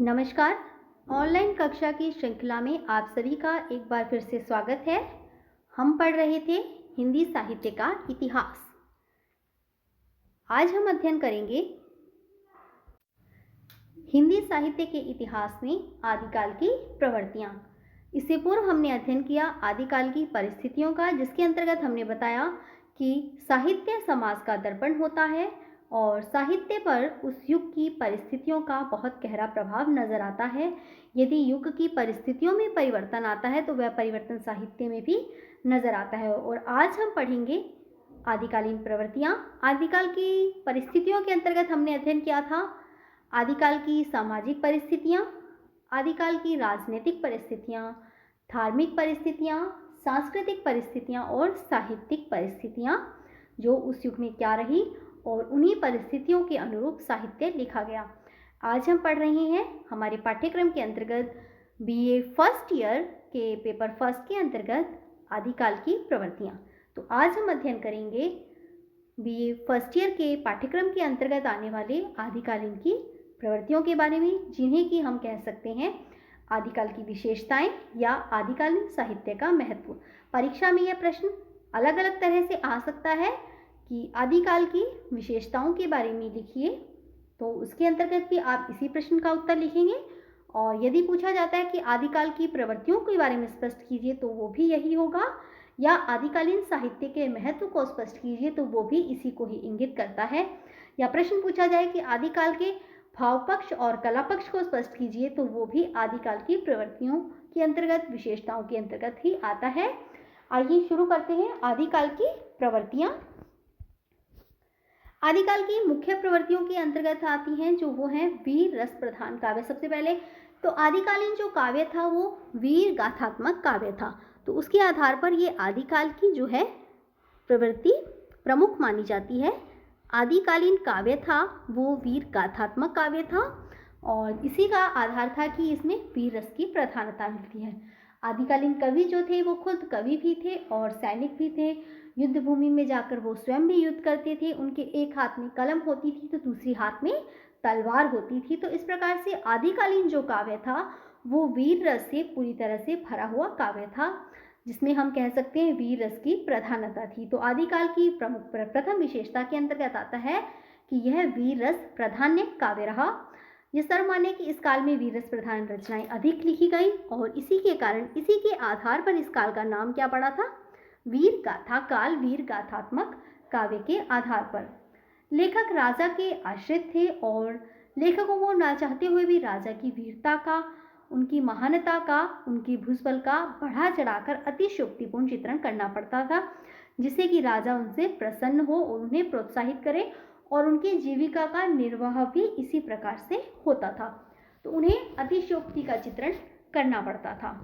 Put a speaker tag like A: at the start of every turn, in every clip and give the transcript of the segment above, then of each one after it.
A: नमस्कार। ऑनलाइन कक्षा की श्रृंखला में आप सभी का एक बार फिर से स्वागत है। हम पढ़ रहे थे हिंदी साहित्य का इतिहास। आज हम अध्ययन करेंगे हिंदी साहित्य के इतिहास में आदिकाल की प्रवृत्तियां। इससे पूर्व हमने अध्ययन किया आदिकाल की परिस्थितियों का, जिसके अंतर्गत हमने बताया कि साहित्य समाज का दर्पण होता है और साहित्य पर उस युग की परिस्थितियों का बहुत गहरा प्रभाव नजर आता है। यदि युग की परिस्थितियों में परिवर्तन आता है तो वह परिवर्तन साहित्य में भी नजर आता है। और आज हम पढ़ेंगे आदिकालीन प्रवृत्तियां। आदिकाल की परिस्थितियों के अंतर्गत हमने अध्ययन किया था आदिकाल की सामाजिक परिस्थितियां, आदिकाल की राजनीतिक परिस्थितियां, धार्मिक परिस्थितियां, सांस्कृतिक परिस्थितियां और साहित्यिक परिस्थितियां जो उस युग में क्या रही और उन्हीं परिस्थितियों के अनुरूप साहित्य लिखा गया। आज हम पढ़ रहे हैं हमारे पाठ्यक्रम के अंतर्गत बीए फर्स्ट ईयर के पेपर फर्स्ट के अंतर्गत आदिकाल की प्रवृत्तियां। तो आज हम अध्ययन करेंगे बीए फर्स्ट ईयर के पाठ्यक्रम के अंतर्गत आने वाले आदिकालीन की प्रवृत्तियों के बारे में, जिन्हें कि हम कह सकते हैं आदिकाल की विशेषताएं या आदिकालीन साहित्य का महत्व। परीक्षा में यह प्रश्न अलग अलग तरह से आ सकता है कि आदिकाल की विशेषताओं के बारे में लिखिए, तो उसके अंतर्गत भी आप इसी प्रश्न का उत्तर लिखेंगे। और यदि पूछा जाता है कि आदिकाल की प्रवृत्तियों के बारे में स्पष्ट कीजिए, तो वो भी यही होगा, या आदिकालीन साहित्य के महत्व को स्पष्ट कीजिए, तो वो भी इसी को ही इंगित करता है। या प्रश्न पूछा जाए कि आदिकाल के भाव पक्ष और कला पक्ष को स्पष्ट कीजिए, तो वो भी आदिकाल की प्रवृत्तियों के अंतर्गत, विशेषताओं के अंतर्गत ही आता है। आइए शुरू करते हैं आदिकाल की प्रवृत्तियां। आदिकाल की मुख्य प्रवृत्तियों के अंतर्गत आती हैं जो वो हैं वीर रस प्रधान काव्य। सबसे पहले तो आदिकालीन जो काव्य था वो वीर गाथात्मक काव्य था, तो उसके आधार पर ये आदिकाल की जो है प्रवृत्ति प्रमुख मानी जाती है। आदिकालीन काव्य था वो वीर गाथात्मक काव्य था और इसी का आधार था कि इसमें वीर रस की प्रधानता मिलती है। आदिकालीन कवि जो थे वो खुद कवि भी थे और सैनिक भी थे। युद्ध भूमि में जाकर वो स्वयं भी युद्ध करते थे। उनके एक हाथ में कलम होती थी तो दूसरी हाथ में तलवार होती थी। तो इस प्रकार से आदिकालीन जो काव्य था वो वीर रस से पूरी तरह से भरा हुआ काव्य था, जिसमें हम कह सकते हैं वीर रस की प्रधानता थी। तो आदिकाल की प्रथम विशेषता के अंतर्गत आता है कि यह वीर रस प्राधान्य काव्य रहा। ये सर्व माने कि इस काल में वीर रस प्रधान रचनाएं अधिक लिखी गई और इसी के कारण, इसी के आधार पर इस काल का नाम क्या पड़ा था, वीर गाथा काल, वीर गाथात्मक काव्य के आधार पर। लेखक राजा के आश्रित थे और लेखकों को ना चाहते हुए भी राजा की वीरता का, उनकी महानता का, उनकी भुजबल का बढ़ा चढ़ाकर अतिशयोक्तिपूर्ण चित्रण करना पड़ता था, जिससे कि राजा उनसे प्रसन्न हो और उन्हें प्रोत्साहित करे और उनकी जीविका का निर्वाह भी इसी प्रकार से होता था। तो उन्हें अतिशयोक्ति का चित्रण करना पड़ता था।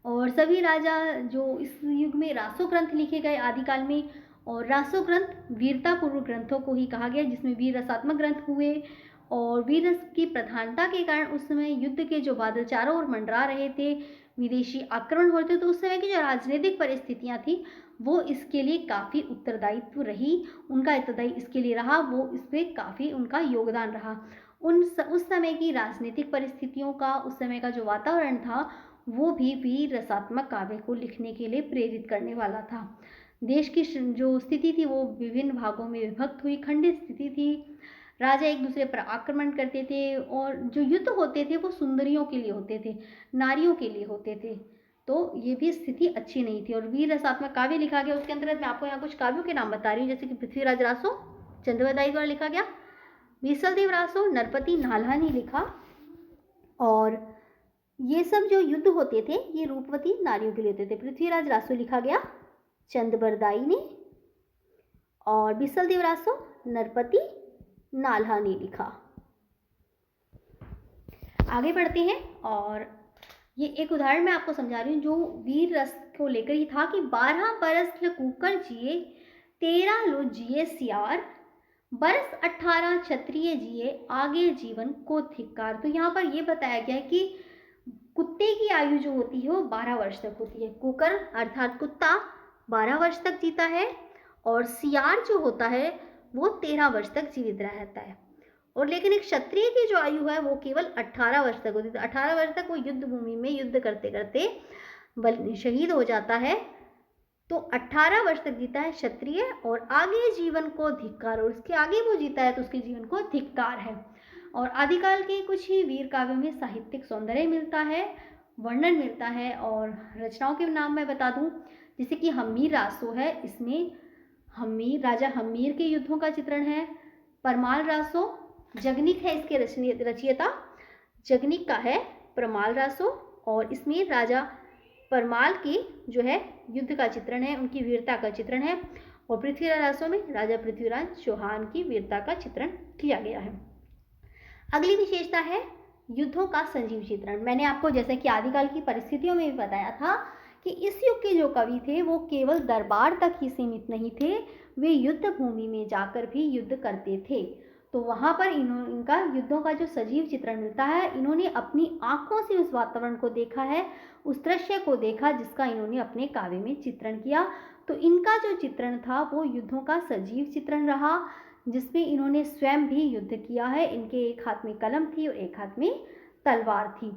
A: और सभी राजा जो इस युग में रासो ग्रंथ लिखे गए आदिकाल में, और रासो ग्रंथ वीरतापूर्वक ग्रंथों को ही कहा गया, जिसमें वीर रसात्मक ग्रंथ हुए। और वीर रस की प्रधानता के कारण उस समय युद्ध के जो बादल चारों ओर मंडरा रहे थे, विदेशी आक्रमण होते, तो उस समय की जो राजनीतिक परिस्थितियां थी वो इसके लिए काफ़ी उत्तरदायित्व रही, उनका उत्तरदायी इसके लिए रहा, वो इसमें काफ़ी उनका योगदान रहा। उस समय की राजनीतिक परिस्थितियों का, उस समय का जो वातावरण था वो भी वीर रसात्मक काव्य को लिखने के लिए प्रेरित करने वाला था। देश की जो स्थिति थी वो विभिन्न भागों में विभक्त हुई, खंडित स्थिति थी। राजा एक दूसरे पर आक्रमण करते थे और जो युद्ध होते थे वो सुंदरियों के लिए होते थे, नारियों के लिए होते थे। तो ये भी स्थिति अच्छी नहीं थी और वीर रसात्मक काव्य लिखा गया। उसके अंतर्गत मैं आपको यहाँ कुछ काव्यों के नाम बता रही हूँ, जैसे कि पृथ्वीराज रासो चंद्रवरदाई द्वारा लिखा गया, बीसलदेव रासो नरपति नाल्हा ने लिखा। और ये सब जो युद्ध होते थे ये रूपवती नारियों के लिए होते थे। पृथ्वीराज रासो लिखा गया चंद्रबरदाई ने और बिसलदेव रासो नरपति नाल्हा ने लिखा। आगे बढ़ते हैं और ये एक उदाहरण मैं आपको समझा रही हूँ जो वीर रस को लेकर ही था कि 12 बरस कुकर जिए, 13 लो जिए सियार, बरस 18 क्षत्रिय जिए, आगे जीवन को धिक्कार। तो यहाँ पर ये बताया गया है कि कुत्ते की आयु जो होती है वो 12 वर्ष तक होती है। कुकर अर्थात कुत्ता 12 वर्ष तक जीता है और सियार जो होता है वो 13 वर्ष तक जीवित रहता है। और लेकिन एक क्षत्रिय की जो आयु है वो केवल 18 वर्ष तक होती थी। 18 वर्ष तक वो युद्ध भूमि में युद्ध करते करते शहीद हो जाता है। तो 18 वर्ष तक जीता है क्षत्रिय, और आगे जीवन को धिक्कार, और उसके आगे वो जीता है तो उसके जीवन को धिक्कार है। और आदिकाल के कुछ ही वीर काव्यों में साहित्यिक सौंदर्य मिलता है, वर्णन मिलता है। और रचनाओं के नाम मैं बता दूं, जैसे कि हम्मीर रासो है, इसमें राजा हम्मीर के युद्धों का चित्रण है। परमाल रासो, जगनिक है इसके रचयिता, जगनिक का है परमाल रासो, और इसमें राजा परमाल की जो है युद्ध का चित्रण है, उनकी वीरता का चित्रण है। और पृथ्वीराज रासो में राजा पृथ्वीराज चौहान की वीरता का चित्रण किया गया है। अगली विशेषता है युद्धों का सजीव चित्रण। मैंने आपको जैसे कि आदिकाल की परिस्थितियों में भी बताया था कि इस युग के जो कवि थे वो केवल दरबार तक ही सीमित नहीं थे, वे युद्ध भूमि में जाकर भी युद्ध करते थे। तो वहाँ पर इनका युद्धों का जो सजीव चित्रण मिलता है, इन्होंने अपनी आंखों से उस वातावरण को देखा है, उस दृश्य को देखा जिसका इन्होंने अपने काव्य में चित्रण किया। तो इनका जो चित्रण था वो युद्धों का सजीव चित्रण रहा, जिसमें इन्होंने स्वयं भी युद्ध किया है। इनके एक हाथ में कलम थी और एक हाथ में तलवार थी।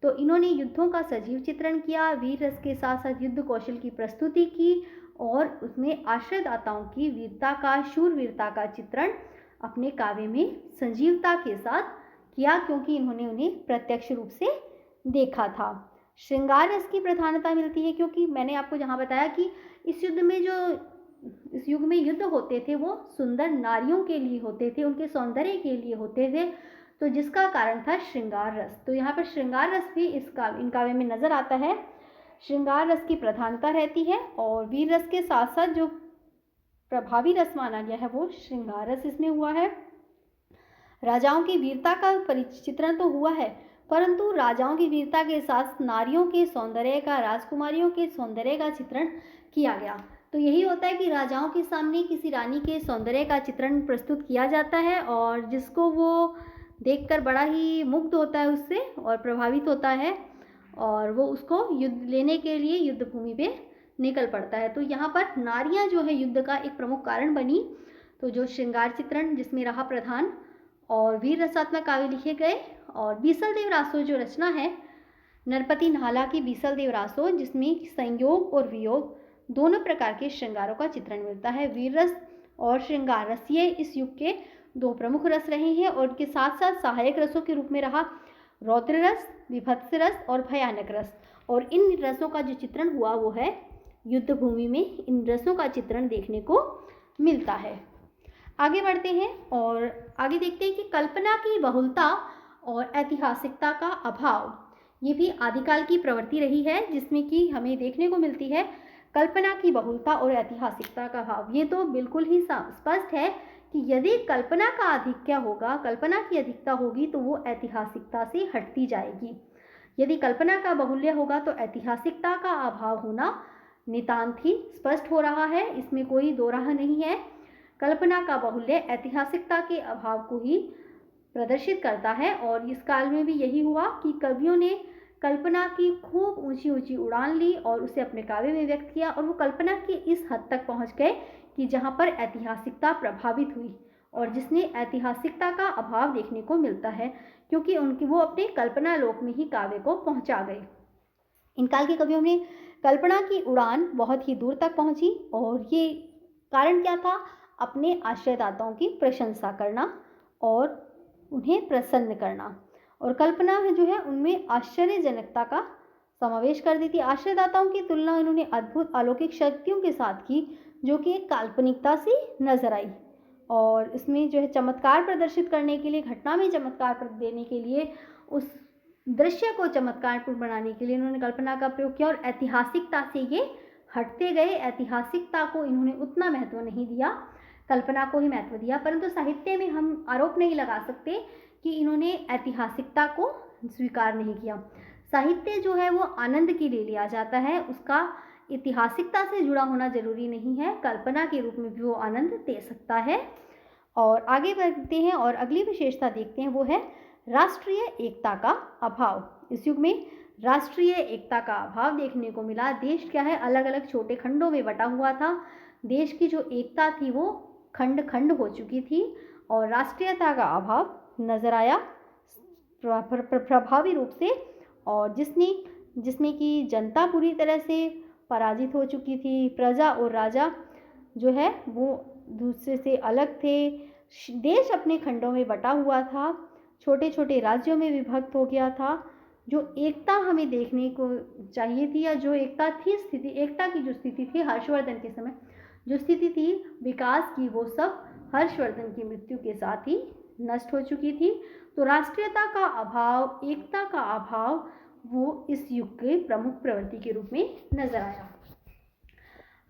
A: तो इन्होंने युद्धों का सजीव चित्रण किया, वीर रस के साथ साथ युद्ध कौशल की प्रस्तुति की, और उसमें आश्रयदाताओं की वीरता का, शूरवीरता का चित्रण अपने काव्य में संजीवता के साथ किया, क्योंकि इन्होंने उन्हें प्रत्यक्ष रूप से देखा था। श्रृंगार रस की प्रधानता मिलती है, क्योंकि मैंने आपको जहाँ बताया कि इस युग में युद्ध होते थे वो सुंदर नारियों के लिए होते थे, उनके सौंदर्य के लिए होते थे, तो जिसका कारण था श्रृंगार रस। तो यहाँ पर श्रृंगार रस भी इन काव्य में नजर आता है। श्रृंगार रस की प्रधानता रहती है, और वीर रस के साथ साथ जो प्रभावी रस माना गया है वो श्रृंगार रस इसमें हुआ है। राजाओं की वीरता का चित्रण तो हुआ है, परंतु राजाओं की वीरता के साथ नारियों के सौंदर्य का, राजकुमारियों के सौंदर्य का चित्रण किया गया। तो यही होता है कि राजाओं के सामने किसी रानी के सौंदर्य का चित्रण प्रस्तुत किया जाता है, और जिसको वो देखकर बड़ा ही मुग्ध होता है उससे और प्रभावित होता है, और वो उसको युद्ध लेने के लिए युद्ध भूमि पे निकल पड़ता है। तो यहाँ पर नारियाँ जो है युद्ध का एक प्रमुख कारण बनी। तो जो श्रृंगार चित्रण जिसमें रहा प्रधान, और वीर रसात्मक काव्य लिखे गए। और बीसल देव रासो जो रचना है नरपति नाहला की बीसल देव रासो, जिसमें संयोग और वियोग दोनों प्रकार के श्रृंगारों का चित्रण मिलता है। वीर रस और श्रृंगार रस ये इस युग के दो प्रमुख रस रहे हैं, और उनके साथ साथ सहायक रसों के रूप में रहा रौद्र रस, विभत्स रस और भयानक रस। और इन रसों का जो चित्रण हुआ वो है युद्ध भूमि में इन रसों का चित्रण देखने को मिलता है। आगे बढ़ते हैं और आगे देखते हैं कि कल्पना की बहुलता और ऐतिहासिकता का अभाव, ये भी आदिकाल की प्रवृत्ति रही है, जिसमें कि हमें देखने को मिलती है कल्पना की बहुलता और ऐतिहासिकता का अभाव। ये तो बिल्कुल ही स्पष्ट है कि यदि कल्पना का अधिक्य होगा, कल्पना की अधिकता होगी तो वो ऐतिहासिकता से हटती जाएगी। यदि कल्पना का बाहुल्य होगा तो ऐतिहासिकता का अभाव होना नितांत ही स्पष्ट हो रहा है, इसमें कोई दो राह नहीं है। कल्पना का बाहुल्य ऐतिहासिकता के अभाव को ही प्रदर्शित करता है, और इस काल में भी यही हुआ कि कवियों ने कल्पना की खूब ऊंची ऊंची उड़ान ली और उसे अपने काव्य में व्यक्त किया, और वो कल्पना की इस हद तक पहुंच गए कि जहां पर ऐतिहासिकता प्रभावित हुई, और जिसने ऐतिहासिकता का अभाव देखने को मिलता है, क्योंकि वो अपने कल्पना लोक में ही काव्य को पहुंचा गए। इन काल के कवियों ने कल्पना की उड़ान बहुत ही दूर तक पहुंची, और ये कारण क्या था? अपने आश्रयदाताओं की प्रशंसा करना और उन्हें प्रसन्न करना, और कल्पना जो है उनमें आश्चर्यजनकता का समावेश कर दी थी। आश्रयदाताओं की तुलना उन्होंने अद्भुत अलौकिक शक्तियों के साथ की, जो कि एक काल्पनिकता सी नजर आई, और इसमें जो है चमत्कार प्रदर्शित करने के लिए, घटना में चमत्कार देने के लिए, उस दृश्य को चमत्कारपूर्ण बनाने के लिए इन्होंने कल्पना का प्रयोग किया, और ऐतिहासिकता से ये हटते गए। ऐतिहासिकता को इन्होंने उतना महत्व नहीं दिया, कल्पना को ही महत्व दिया। परंतु साहित्य में हम आरोप नहीं लगा सकते कि इन्होंने ऐतिहासिकता को स्वीकार नहीं किया। साहित्य जो है वो आनंद के लिए लिया जाता है, उसका ऐतिहासिकता से जुड़ा होना जरूरी नहीं है, कल्पना के रूप में भी वो आनंद दे सकता है। और आगे बढ़ते हैं और अगली विशेषता देखते हैं, वो है राष्ट्रीय एकता का अभाव। इस युग में राष्ट्रीय एकता का अभाव देखने को मिला। देश क्या है, अलग अलग छोटे खंडों में बटा हुआ था। देश की जो एकता थी वो खंड खंड हो चुकी थी, और राष्ट्रीयता का अभाव नजर आया प्रभावी रूप से, और जिसमें कि जनता पूरी तरह से पराजित हो चुकी थी। प्रजा और राजा जो है वो दूसरे से अलग थे। देश अपने खंडों में बटा हुआ था, छोटे छोटे राज्यों में विभक्त हो गया था। जो एकता हमें देखने को चाहिए थी, या जो एकता की जो स्थिति थी हर्षवर्धन के समय जो स्थिति थी विकास की, वो सब हर्षवर्धन की मृत्यु के साथ ही नष्ट हो चुकी थी। तो राष्ट्रीयता का अभाव, एकता का अभाव, वो इस युग के प्रमुख प्रवृत्ति के रूप में नजर आया।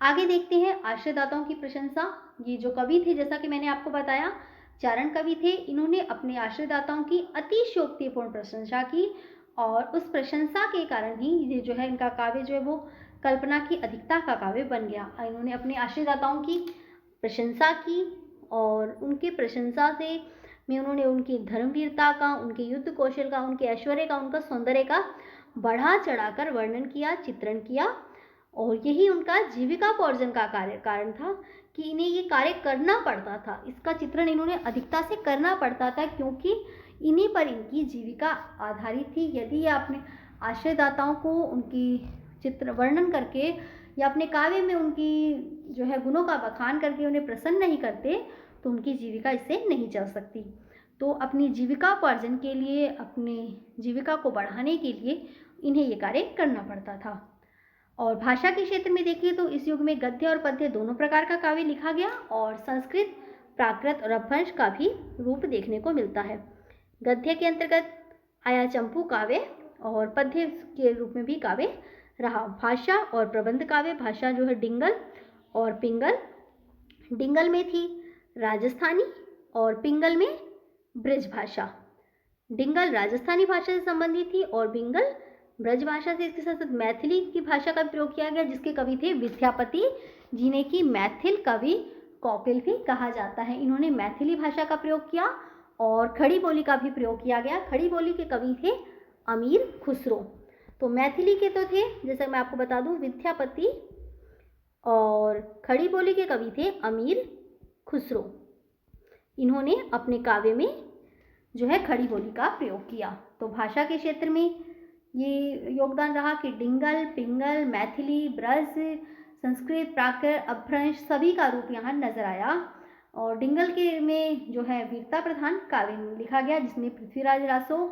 A: आगे देखते हैं आश्रयदाताओं की प्रशंसा। ये जो कवि थे, जैसा कि मैंने आपको बताया, चारण कवि थे। इन्होंने अपने आश्रयदाताओं की अतिशयोक्तिपूर्ण प्रशंसा की, और उस प्रशंसा के कारण ही ये जो है इनका काव्य जो है वो कल्पना की अधिकता का काव्य बन गया। इन्होंने अपने आश्रयदाताओं की प्रशंसा की, और उनके प्रशंसा से में उन्होंने उनकी धर्मवीरता का, उनके युद्ध कौशल का, उनके ऐश्वर्य का, उनका सौंदर्य का बढ़ा चढ़ाकर वर्णन किया, चित्रण किया। और यही उनका जीविकापार्जन का कारण था कि इन्हें ये कार्य करना पड़ता था। इसका चित्रण इन्होंने अधिकता से करना पड़ता था, क्योंकि इन्हीं पर इनकी जीविका आधारित थी। यदि ये अपने आश्रयदाताओं को उनकी चित्र वर्णन करके या अपने काव्य में उनकी जो है गुणों का बखान करके उन्हें प्रसन्न नहीं करते, तो उनकी जीविका इससे नहीं चल सकती। तो अपनी जीविकापार्जन के लिए, अपनी जीविका को बढ़ाने के लिए इन्हें ये कार्य करना पड़ता था। और भाषा के क्षेत्र में देखिए तो इस युग में गद्य और पद्य दोनों प्रकार का काव्य लिखा गया, और संस्कृत, प्राकृत और अपभ्रंश का भी रूप देखने को मिलता है। गद्य के अंतर्गत आया चंपू काव्य, और पद्य के रूप में भी काव्य रहा। भाषा और प्रबंध काव्य, भाषा जो है डिंगल और पिंगल। डिंगल में थी राजस्थानी और पिंगल में ब्रज भाषा। डिंगल राजस्थानी भाषा से संबंधित थी और पिंगल ब्रज भाषा से। इसके साथ साथ मैथिली की भाषा का प्रयोग किया गया, जिसके कवि थे विद्यापति, जिन्हें की मैथिल कवि कौटिल्य भी कहा जाता है। इन्होंने मैथिली भाषा का प्रयोग किया, और खड़ी बोली का भी प्रयोग किया गया। खड़ी बोली के कवि थे अमीर खुसरो। तो मैथिली के तो थे, जैसे मैं आपको बता दूं, विद्यापति, और खड़ी बोली के कवि थे अमीर खुसरो। इन्होंने अपने काव्य में जो है खड़ी बोली का प्रयोग किया। तो भाषा के क्षेत्र में ये योगदान रहा कि डिंगल, पिंगल, मैथिली, ब्रज, संस्कृत, प्राकृत, अपभ्रंश सभी का रूप यहाँ नजर आया। और डिंगल के में जो है वीरता प्रधान काव्य लिखा गया, जिसमें पृथ्वीराज रासो,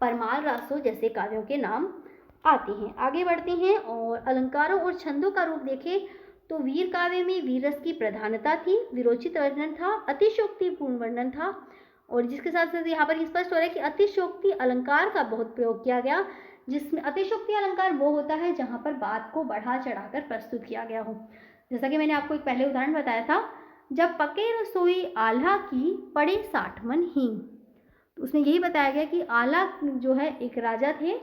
A: परमाल रासो जैसे काव्यों के नाम आते हैं। आगे बढ़ते हैं और अलंकारों और छंदों का रूप देखें तो वीर काव्य में वीर रस की प्रधानता थी, विरोचित वर्णन था, अतिशयोक्तिपूर्ण वर्णन था। और जिसके साथ साथ यहाँ पर स्पष्ट हो रहा है कि अतिशयोक्ति अलंकार का बहुत प्रयोग किया गया, जिसमें अतिशयोक्ति अलंकार वो होता है जहाँ पर बात को बढ़ा चढ़ाकर प्रस्तुत किया गया हो। जैसा कि मैंने आपको एक पहले उदाहरण बताया था, जब पके रसोई आल्हा की पड़े 60 मन हींग, तो उसमें यही बताया गया कि आल्हा जो है एक राजा थे,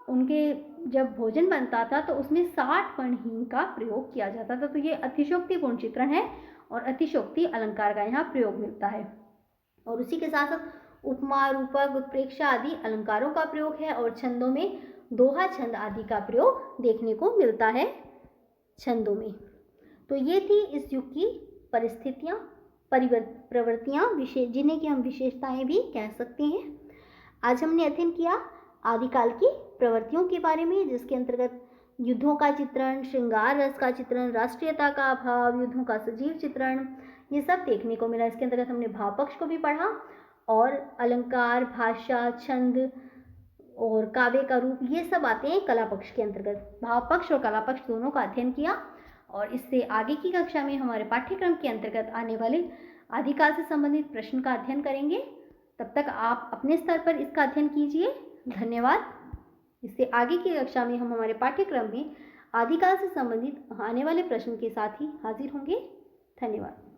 A: उनके जब भोजन बनता था तो उसमें 60 मन हींग का प्रयोग किया जाता था। तो ये अतिशयोक्तिपूर्ण चित्रण है, और अतिशयोक्ति अलंकार का यहाँ प्रयोग मिलता है। और उसी के साथ साथ उपमा, रूपक, उत्प्रेक्षा आदि अलंकारों का प्रयोग है, और छंदों में दोहा छंद आदि का प्रयोग देखने को मिलता है छंदों में। तो ये थी इस युग की परिस्थितियाँ, प्रवृत्तियाँ, जिन्हें कि हम विशेषताएं भी कह सकते हैं। आज हमने अध्ययन किया आदिकाल की प्रवृत्तियों के बारे में, जिसके अंतर्गत युद्धों का चित्रण, श्रृंगार रस का चित्रण, राष्ट्रीयता का अभाव, युद्धों का सजीव चित्रण, ये सब देखने को मिला। इसके अंतर्गत हमने भाव पक्ष को भी पढ़ा, और अलंकार, भाषा, छंद और काव्य का रूप, ये सब आते हैं कला पक्ष के अंतर्गत। भाव पक्ष और कला पक्ष दोनों का अध्ययन किया, और इससे आगे की कक्षा में हमारे पाठ्यक्रम के अंतर्गत आने वाले आदिकाल से संबंधित प्रश्न का अध्ययन करेंगे। तब तक आप अपने स्तर पर इसका अध्ययन कीजिए। धन्यवाद। इससे आगे की कक्षा में हम हमारे पाठ्यक्रम में आदिकाल से संबंधित आने वाले प्रश्न के साथ ही हाजिर होंगे। धन्यवाद।